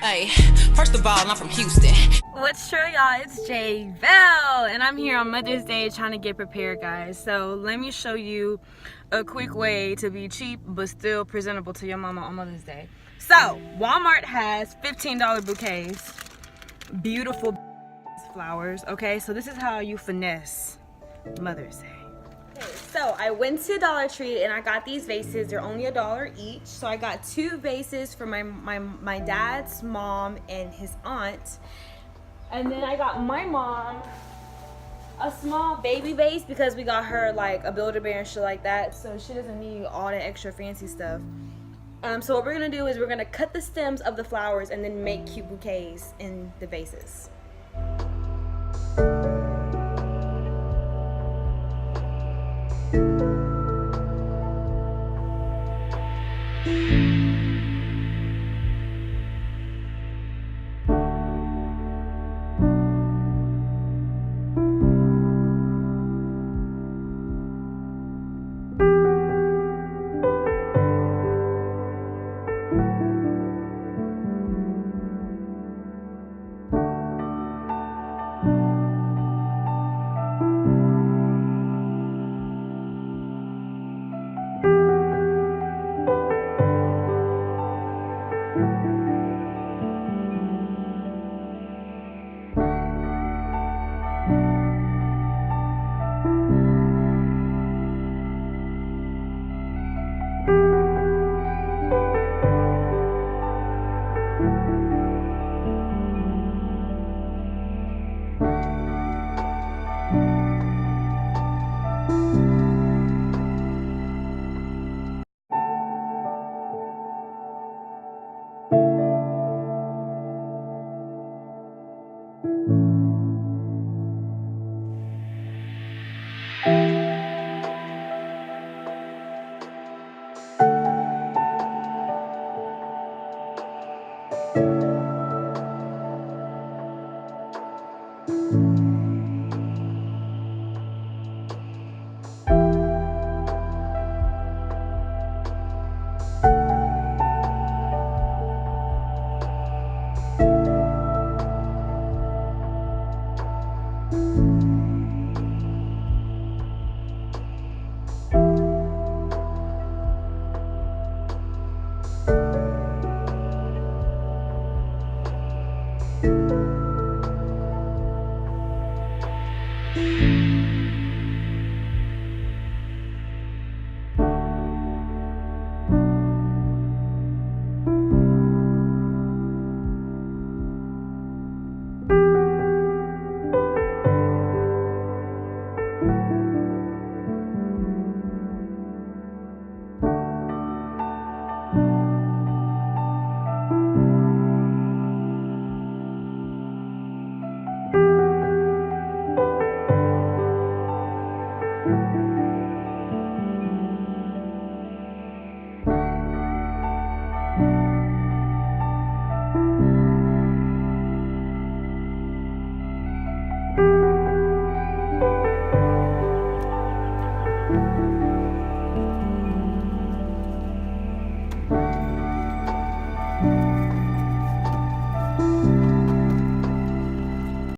Hey, first of all, I'm from Houston. What's true, y'all? It's Ville, and I'm here on Mother's Day trying to get prepared, guys. So let me show you a quick way to be cheap but still presentable to your mama on Mother's Day. So Walmart has $15 bouquets, beautiful flowers. Okay, so this is how you finesse Mother's Day. Okay, so I went to Dollar Tree and I got these vases. They're only $1 each. So I got 2 vases for my dad's mom and his aunt. And then I got my mom a small baby vase because we got her like a Build-A-Bear and shit like that. So she doesn't need all that extra fancy stuff. So what we're gonna do is we're gonna cut the stems of the flowers and then make cute bouquets in the vases.